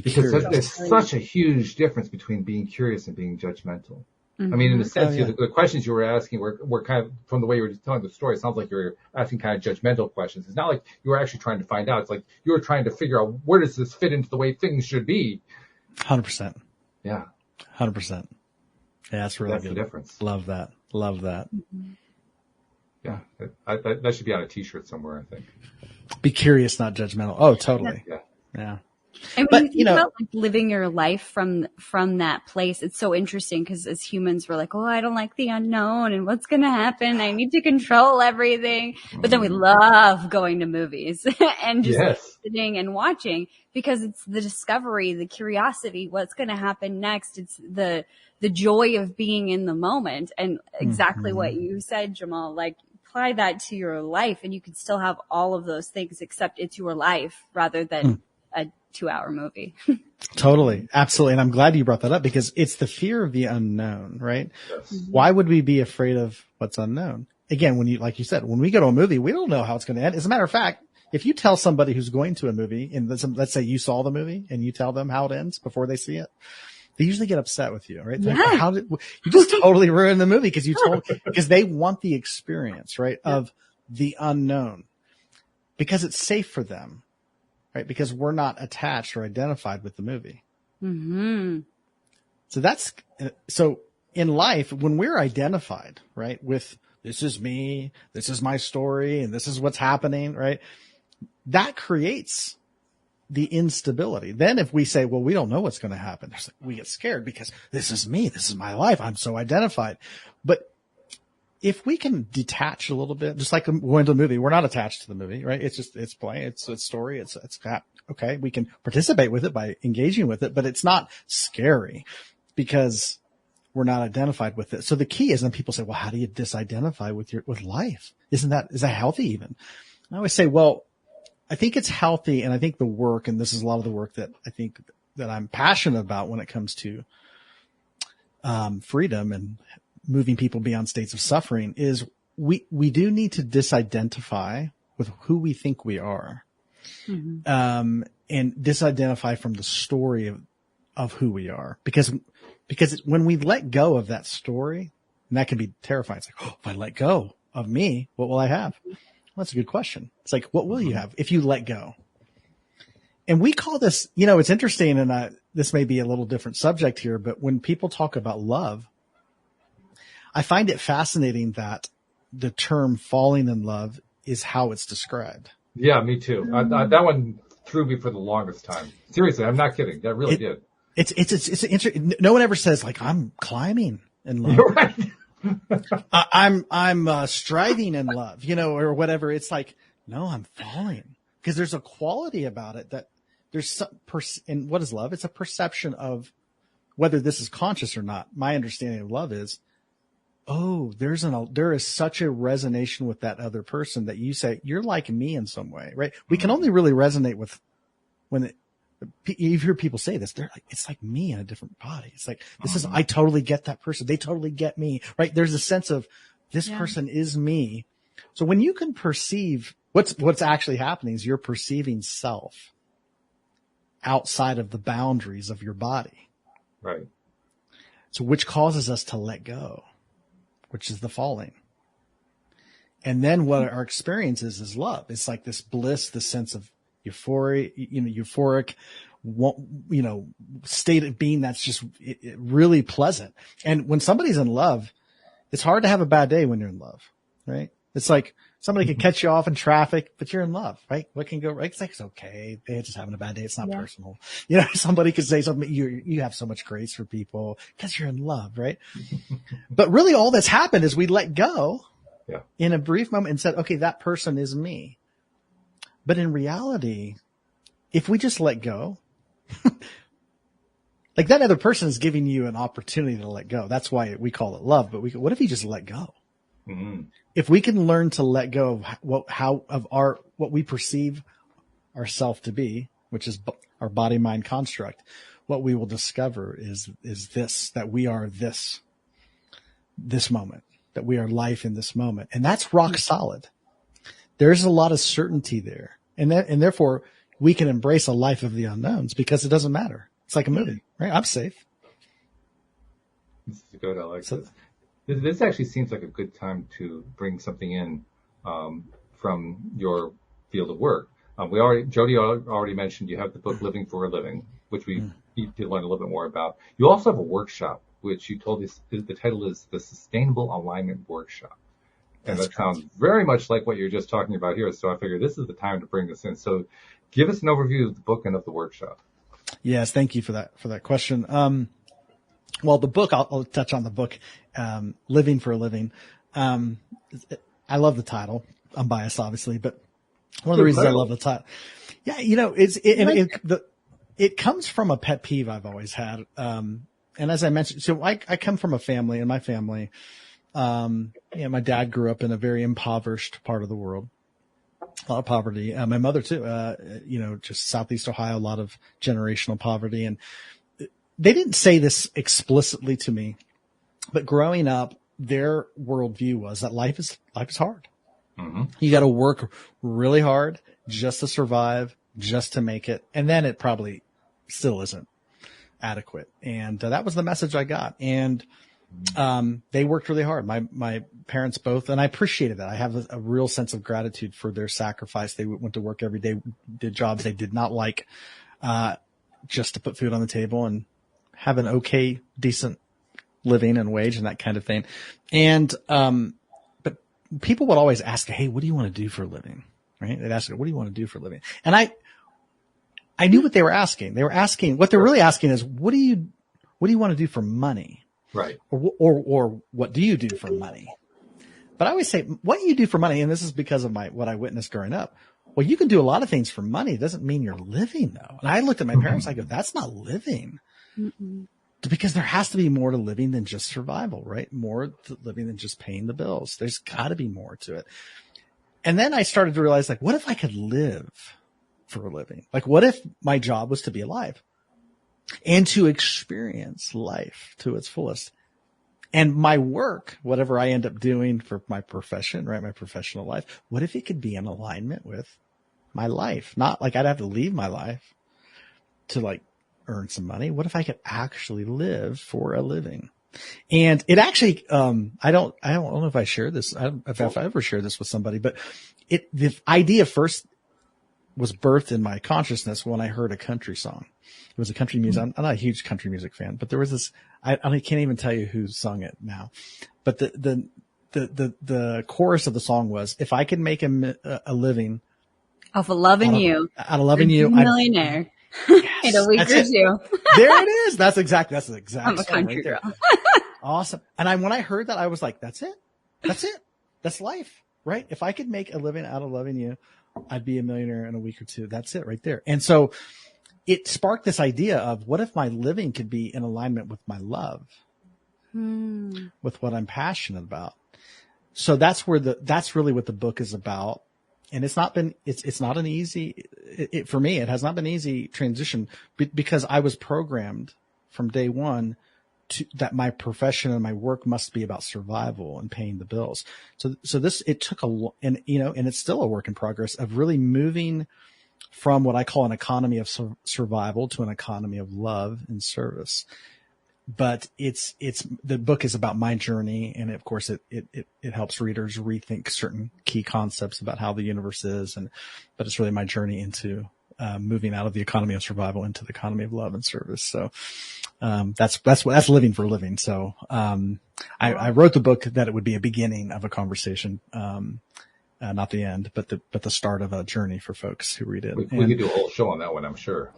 C: Because there's such a huge difference between being curious and being judgmental.
D: Mm-hmm.
C: I mean, in the sense, the questions you were asking were kind of, from the way you were telling the story, it sounds like you were asking kind of judgmental questions. It's not like you were actually trying to find out. It's like you were trying to figure out, where does this fit into the way things should be?
E: 100%.
C: Yeah.
E: 100%. Yeah, that's really good.
C: That's the difference.
E: Love that.
D: Mm-hmm.
C: Yeah. That should be on a t-shirt somewhere, I think.
E: Be curious, not judgmental. Oh, totally. Yeah.
D: And when you think about like living your life from that place, it's so interesting because as humans, we're like, oh, I don't like the unknown and what's going to happen. I need to control everything. But then we love going to movies and just sitting and watching because it's the discovery, the curiosity, what's going to happen next. It's the joy of being in the moment. And exactly what you said, Jamal, like apply that to your life and you can still have all of those things, except it's your life rather than a 2-hour movie.
E: Totally. Absolutely. And I'm glad you brought that up because it's the fear of the unknown, right? Yes. Why would we be afraid of what's unknown? Again, like you said, when we go to a movie, we don't know how it's going to end. As a matter of fact, if you tell somebody who's going to a movie and let's say you saw the movie and you tell them how it ends before they see it, they usually get upset with you, right?
D: Yeah.
E: Like, you just totally ruined the movie because they want the experience, right? Of the unknown because it's safe for them. Right? Because we're not attached or identified with the movie. Mm-hmm. So in life, when we're identified, right, with this is me, this is my story, and this is what's happening, right? That creates the instability. Then if we say, well, we don't know what's going to happen, we get scared because this is me, this is my life, I'm so identified. But if we can detach a little bit, just like going to the movie, we're not attached to the movie, right? It's playing, it's a story, it's okay. We can participate with it by engaging with it, but it's not scary because we're not identified with it. So the key is, and people say, well, how do you disidentify with life? Is that healthy even? And I always say, well, I think it's healthy. And I think the work, and this is a lot of the work that I think that I'm passionate about when it comes to, freedom and moving people beyond states of suffering is we do need to disidentify with who we think we are. Mm-hmm. And disidentify from the story of who we are because when we let go of that story, and that can be terrifying. It's like, oh, if I let go of me, what will I have? Well, that's a good question. It's like, what will you have if you let go? And we call this, it's interesting. And this may be a little different subject here, but when people talk about love, I find it fascinating that the term falling in love is how it's described.
C: Yeah, me too. That one threw me for the longest time. Seriously, I'm not kidding. That really did. It's
E: interesting. No one ever says like, I'm climbing in love.
C: You're right.
E: I'm striving in love, or whatever. It's like, no, I'm falling because there's a quality about it that there's some and what is love? It's a perception of whether this is conscious or not. My understanding of love is, oh, there is such a resonation with that other person that you say, you're like me in some way, right? We can only really resonate with you hear people say this, they're like, it's like me in a different body. It's like, I totally get that person. They totally get me, right? There's a sense of this person is me. So when you can perceive what's actually happening is you're perceiving self outside of the boundaries of your body.
C: Right.
E: So which causes us to let go, which is the falling. And then what our experience is love. It's like this bliss, this sense of euphoria, euphoric, state of being that's just really pleasant. And when somebody's in love, it's hard to have a bad day when you're in love, right? It's like somebody can catch you off in traffic, but you're in love, right? What can go right? It's like, it's okay. They're just having a bad day. It's not personal. Somebody could say something. You have so much grace for people because you're in love, right? But really all that's happened is we let go in a brief moment and said, okay, that person is me. But in reality, if we just let go, like that other person is giving you an opportunity to let go. That's why we call it love. But what if you just let go? Mm-hmm. If we can learn to let go of what we perceive ourself to be, which is our body mind construct, what we will discover is this, that we are this moment, that we are life in this moment. And that's rock solid. There's a lot of certainty there. And therefore we can embrace a life of the unknowns because it doesn't matter. It's like a movie, right? I'm safe.
C: This is good. I like this. This actually seems like a good time to bring something in from your field of work. Jody already mentioned you have the book Living for a Living, which we need to learn a little bit more about. You also have a workshop, which you told us the title is the Sustainable Alignment Workshop. And that sounds very much like what you're just talking about here. So I figured this is the time to bring this in. So give us an overview of the book and of the workshop.
E: Yes. Thank you for that question. Well, the book, I'll touch on the book, Living for a Living. I love the title. I'm biased, obviously, but one of the reasons I love the title. Yeah. It comes from a pet peeve I've always had. And as I mentioned, so I come from a family, and my family, my dad grew up in a very impoverished part of the world, a lot of poverty. My mother too, just Southeast Ohio, a lot of generational poverty. And they didn't say this explicitly to me, but growing up, their worldview was that life is hard. Mm-hmm. You got to work really hard just to survive, just to make it. And then it probably still isn't adequate. And that was the message I got. And they worked really hard. My parents both, and I appreciated that. I have a real sense of gratitude for their sacrifice. They went to work every day, did jobs they did not like, just to put food on the table and have an okay, decent living and wage and that kind of thing. And, but people would always ask, hey, what do you want to do for a living? Right? They'd ask, what do you want to do for a living? And I knew what they were asking. What they're really asking is, what do you want to do for money?
C: Right.
E: Or what do you do for money? But I always say, what you do for money, and this is because of what I witnessed growing up. Well, you can do a lot of things for money. It doesn't mean you're living, though. And I looked at my parents, I go, that's not living. Mm-mm. Because there has to be more to living than just survival, right? More to living than just paying the bills. There's got to be more to it. And then I started to realize, what if I could live for a living? What if my job was to be alive and to experience life to its fullest? And my work, whatever I end up doing for my profession, right? My professional life, what if it could be in alignment with my life? Not like I'd have to leave my life to earn some money. What if I could actually live for a living? And it actually, I don't know if I shared this. If I ever shared this with somebody, but the idea first was birthed in my consciousness when I heard a country song. It was a country music. I'm not a huge country music fan, but there was this, I can't even tell you who sung it now, but the chorus of the song was, if I could make a living
D: off of loving you,
E: out of loving you,
D: millionaire.
E: Yes,
D: in a week or two.
E: There it is. That's the exact
D: I'm a country girl.
E: Awesome. And when I heard that, I was like, that's it. That's life, right? If I could make a living out of loving you, I'd be a millionaire in a week or two. That's it right there. And so it sparked this idea of, what if my living could be in alignment with my love, with what I'm passionate about? So that's really what the book is about. And it's not an easy, for me, it has not been easy transition because I was programmed from day one that my profession and my work must be about survival and paying the bills. So it took and it's still a work in progress of really moving from what I call an economy of survival to an economy of love and service. But the book is about my journey. And of course it helps readers rethink certain key concepts about how the universe is. But it's really my journey into, moving out of the economy of survival into the economy of love and service. So, that's living for a living. So, I wrote the book that it would be a beginning of a conversation, not the end, but the start of a journey for folks who read it.
C: We could do a whole show on that one, I'm sure.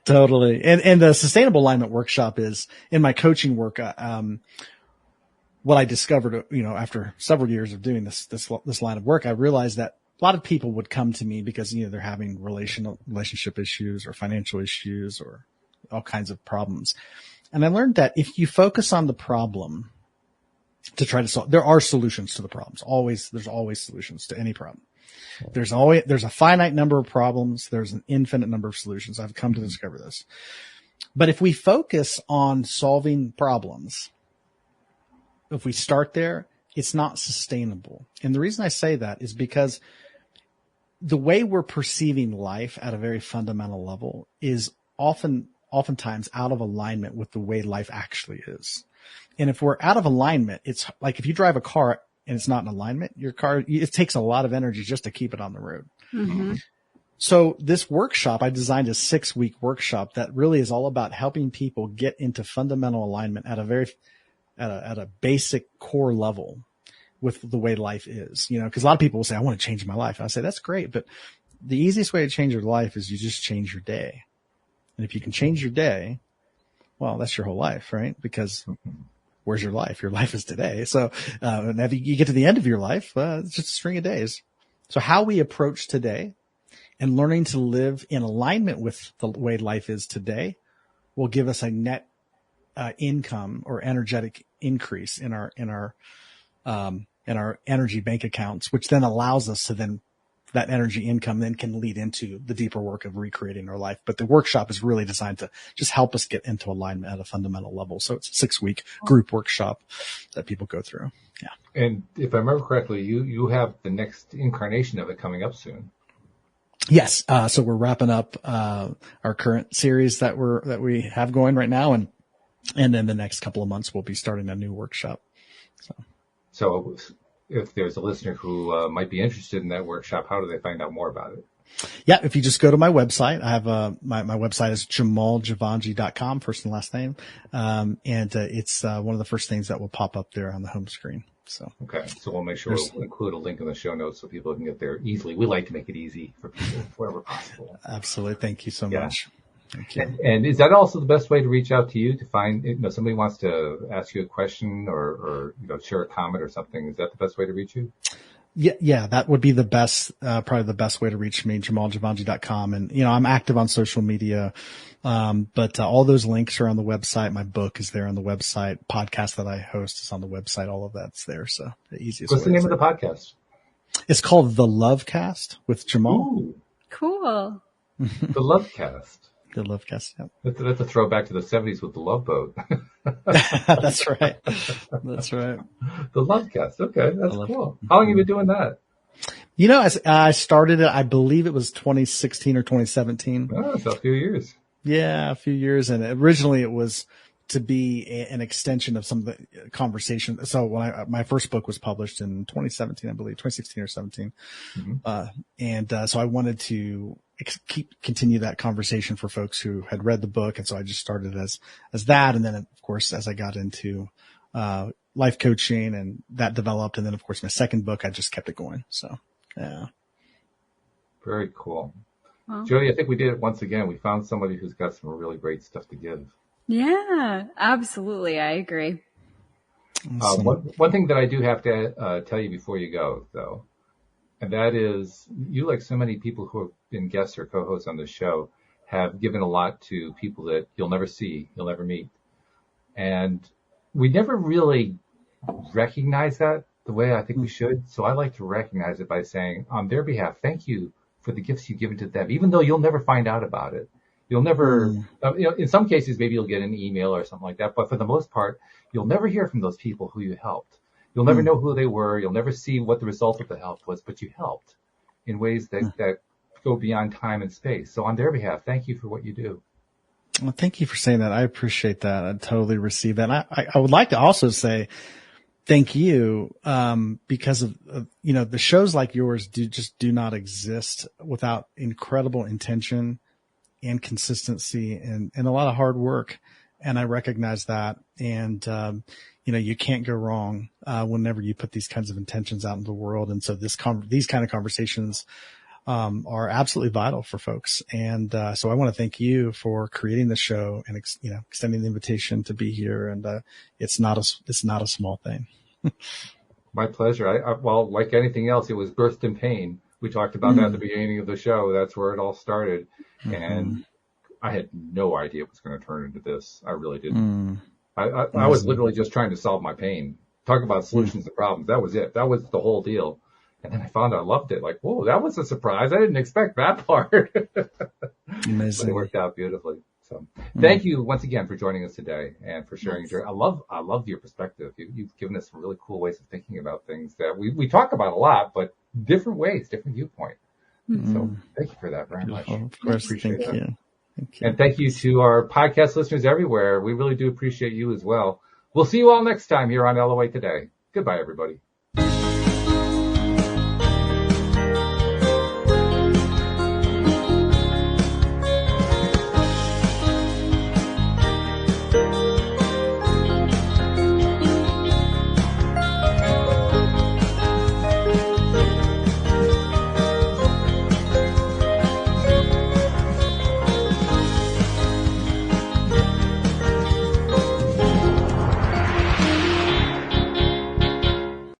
E: Totally. And the Sustainable Alignment Workshop is in my coaching work. What I discovered, after several years of doing this line of work, I realized that a lot of people would come to me because, they're having relationship issues or financial issues or all kinds of problems. And I learned that if you focus on the problem to try to solve, there are solutions to the problems. There's always solutions to any problem. There's a finite number of problems. There's an infinite number of solutions. I've come to discover this. But if we focus on solving problems, if we start there, it's not sustainable. And the reason I say that is because the way we're perceiving life at a very fundamental level is oftentimes out of alignment with the way life actually is. And if we're out of alignment, it's like if you drive a car and it's not in alignment, your car, it takes a lot of energy just to keep it on the road.
D: Mm-hmm.
E: So this workshop, I designed a 6-week workshop that really is all about helping people get into fundamental alignment at a basic core level with the way life is, cause a lot of people will say, I want to change my life. I say, that's great. But the easiest way to change your life is you just change your day. And if you can change your day, well, that's your whole life, right? Because where's your life? Your life is today. So, and if you get to the end of your life, it's just a string of days. So how we approach today and learning to live in alignment with the way life is today will give us a net income or energetic increase in our energy bank accounts, which then allows us to then that energy income then can lead into the deeper work of recreating our life. But the workshop is really designed to just help us get into alignment at a fundamental level. So it's a 6-week group workshop that people go through. Yeah.
C: And if I remember correctly, you have the next incarnation of it coming up soon.
E: Yes. So we're wrapping up, our current series that we have going right now. And then the next couple of months, we'll be starting a new workshop.
C: So if there's a listener who might be interested in that workshop, how do they find out more about it?
E: Yeah. If you just go to my website, I have, my website is JamalJivanjee.com, first and last name. It's, one of the first things that will pop up there on the home screen. So,
C: okay. So we'll make sure we'll include a link in the show notes so people can get there easily. We like to make it easy for people wherever possible.
E: Absolutely. Thank you so much. Thank you.
C: And is that also the best way to reach out to you to find, somebody wants to ask you a question or share a comment or something? Is that the best way to reach you?
E: Yeah, that would be the best, probably the best way to reach me, JamalJivanjee.com. And, I'm active on social media. But all those links are on the website. My book is there on the website. Podcast that I host is on the website. All of that's there. So the easiest.
C: What's the name of the podcast?
E: It's called The Lovecast with Jamal.
C: Ooh.
D: Cool.
C: The Lovecast.
E: The Lovecast. Yep.
C: That's a throwback to the 70s with the Love Boat.
E: That's right. That's right.
C: The Lovecast. Okay. That's cool. How long have you been doing that?
E: I started it, I believe it was 2016 or 2017.
C: Oh, so a few years.
E: Yeah, a few years. And originally it was to be an extension of some of the conversation. So when my first book was published in 2017, I believe, 2016 or 17. Mm-hmm. So I wanted to continue that conversation for folks who had read the book. And so I just started as that. And then of course, as I got into, life coaching and that developed. And then of course my second book, I just kept it going. So, yeah.
C: Very cool.
D: Well,
C: Jody, I think we did it once again. We found somebody who's got some really great stuff to give.
D: yeah, absolutely. I agree.
E: Awesome.
C: One thing that I do have to tell you before you go, though, and that is you, like so many people who have been guests or co-hosts on the show, have given a lot to people that you'll never see, you'll never meet. And we never really recognize that the way I think we should. So I like to recognize it by saying, on their behalf, thank you for the gifts you've given to them, even though you'll never find out about it. You'll never, in some cases, maybe you'll get an email or something like that. But for the most part, you'll never hear from those people who you helped. You'll never know who they were. You'll never see what the result of the help was, but you helped in ways that go beyond time and space. So on their behalf, thank you for what you do.
E: Well, thank you for saying that. I appreciate that. I totally receive that. And I would like to also say thank you, because of, the shows like yours do not exist without incredible intention and consistency and a lot of hard work. And I recognize that. And, you can't go wrong, whenever you put these kinds of intentions out in the world. And so these kind of conversations, are absolutely vital for folks. And, so I want to thank you for creating the show and, extending the invitation to be here. And, it's not a small thing.
C: My pleasure. Well, like anything else, it was birthed in pain. We talked about that at the beginning of the show. That's where it all started. And I had no idea it was going to turn into this. I really didn't. I was literally just trying to solve my pain. Talk about solutions to problems. That was it. That was the whole deal. And then I found I loved it. Like, whoa, that was a surprise. I didn't expect that part.
E: Amazing.
C: But it worked out beautifully. So thank you once again for joining us today and for sharing your, I love your perspective. You've given us some really cool ways of thinking about things that we talk about a lot, but different ways, different viewpoint. So thank you for that very much.
E: Of course. Thank you. Thank you.
C: And thank you to our podcast listeners everywhere. We really do appreciate you as well. We'll see you all next time here on LOA Today. Goodbye, everybody.